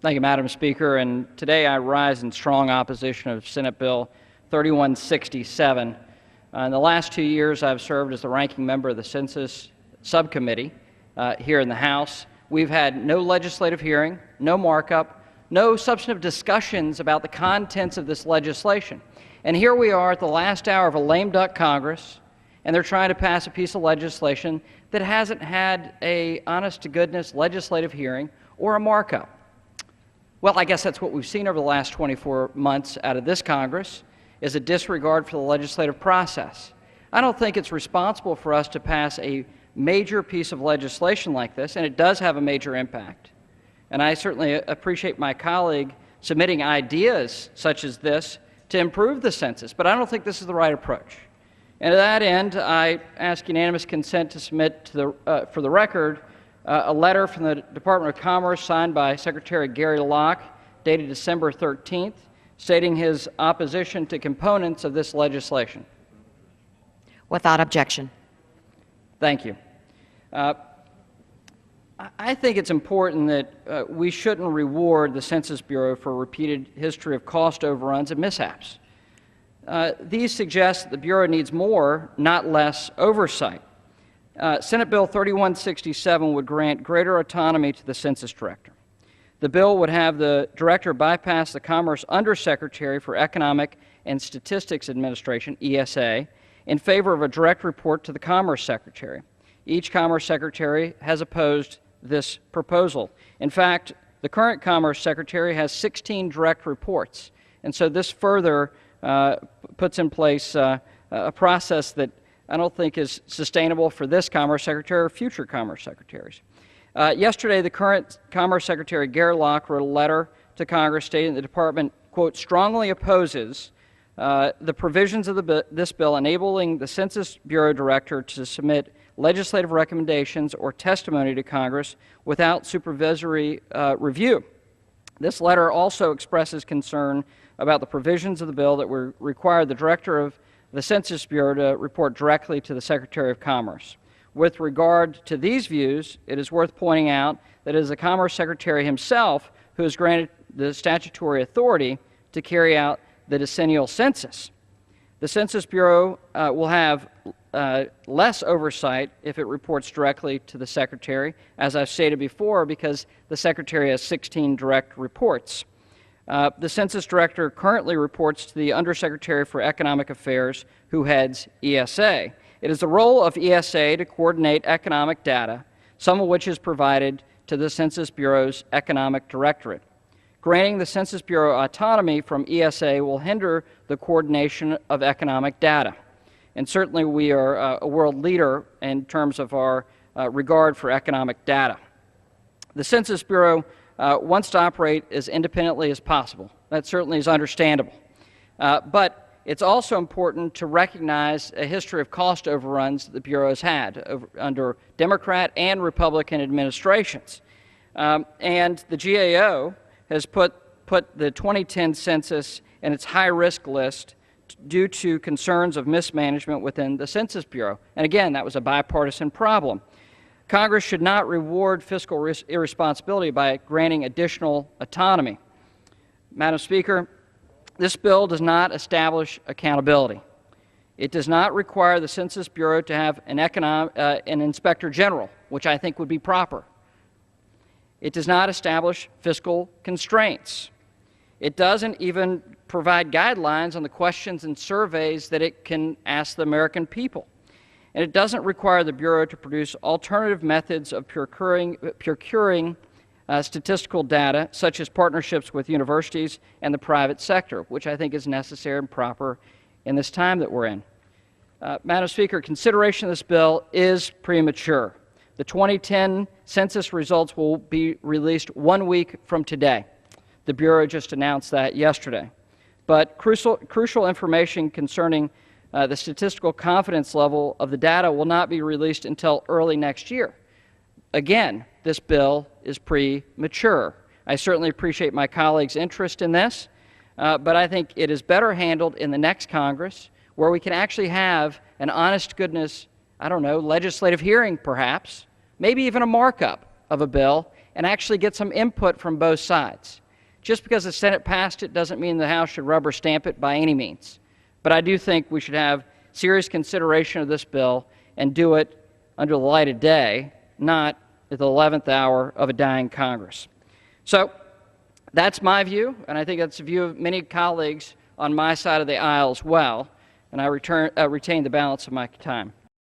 Thank you, Madam Speaker. And today I rise in strong opposition of Senate Bill 3167. In the last 2 years, I've served as the ranking member of the Census Subcommittee here in the House. We've had no legislative hearing, no markup, no substantive discussions about the contents of this legislation. And here we are at the last hour of a lame duck Congress, and they're trying to pass a piece of legislation that hasn't had a honest-to-goodness legislative hearing or a markup. Well, I guess that's what we've seen over the last 24 months out of this Congress, is a disregard for the legislative process. I don't think it's responsible for us to pass a major piece of legislation like this, and it does have a major impact. And I certainly appreciate my colleague submitting ideas such as this to improve the census, but I don't think this is the right approach. And to that end, I ask unanimous consent to submit to for the record a letter from the Department of Commerce signed by Secretary Gary Locke, dated December 13th, stating his opposition to components of this legislation. Without objection. Thank you. I think it's important that we shouldn't reward the Census Bureau for a repeated history of cost overruns and mishaps. These suggest that the Bureau needs more, not less, oversight. Senate Bill 3167 would grant greater autonomy to the Census Director. The bill would have the Director bypass the Commerce Undersecretary for Economic and Statistics Administration, ESA, in favor of a direct report to the Commerce Secretary. Each Commerce Secretary has opposed this proposal. In fact, the current Commerce Secretary has 16 direct reports, and so this further puts in place a process that I don't think is sustainable for this Commerce Secretary or future Commerce Secretaries. Yesterday, the current Commerce Secretary, Gary Locke, wrote a letter to Congress stating the Department, quote, strongly opposes the provisions of this bill enabling the Census Bureau Director to submit legislative recommendations or testimony to Congress without supervisory review. This letter also expresses concern about the provisions of the bill that would require the Director of the Census Bureau to report directly to the Secretary of Commerce. With regard to these views, it is worth pointing out that it is the Commerce Secretary himself who has granted the statutory authority to carry out the decennial census. The Census Bureau will have less oversight if it reports directly to the Secretary, as I've stated before, because the Secretary has 16 direct reports. The Census Director currently reports to the Undersecretary for Economic Affairs, who heads ESA. It is the role of ESA to coordinate economic data, some of which is provided to the Census Bureau's Economic Directorate. Granting the Census Bureau autonomy from ESA will hinder the coordination of economic data. And certainly we are a world leader in terms of our regard for economic data. The Census Bureau wants to operate as independently as possible. That certainly is understandable. But it's also important to recognize a history of cost overruns that the Bureau has had under Democrat and Republican administrations. And the GAO has put the 2010 census in its high-risk list due to concerns of mismanagement within the Census Bureau. And again, that was a bipartisan problem. Congress should not reward fiscal irresponsibility by granting additional autonomy. Madam Speaker, this bill does not establish accountability. It does not require the Census Bureau to have an Inspector General, which I think would be proper. It does not establish fiscal constraints. It doesn't even provide guidelines on the questions and surveys that it can ask the American people. And it doesn't require the Bureau to produce alternative methods of procuring statistical data, such as partnerships with universities and the private sector, which I think is necessary and proper in this time that we're in. Madam Speaker, consideration of this bill is premature. The 2010 census results will be released 1 week from today. The Bureau just announced that yesterday. But crucial information concerning the statistical confidence level of the data will not be released until early next year. Again, this bill is premature. I certainly appreciate my colleagues' interest in this, but I think it is better handled in the next Congress, where we can actually have an honest-to-goodness, I don't know, legislative hearing perhaps, maybe even a markup of a bill, and actually get some input from both sides. Just because the Senate passed it doesn't mean the House should rubber stamp it by any means. But I do think we should have serious consideration of this bill and do it under the light of day, not at the 11th hour of a dying Congress. So that's my view, and I think that's the view of many colleagues on my side of the aisle as well, and I retain the balance of my time.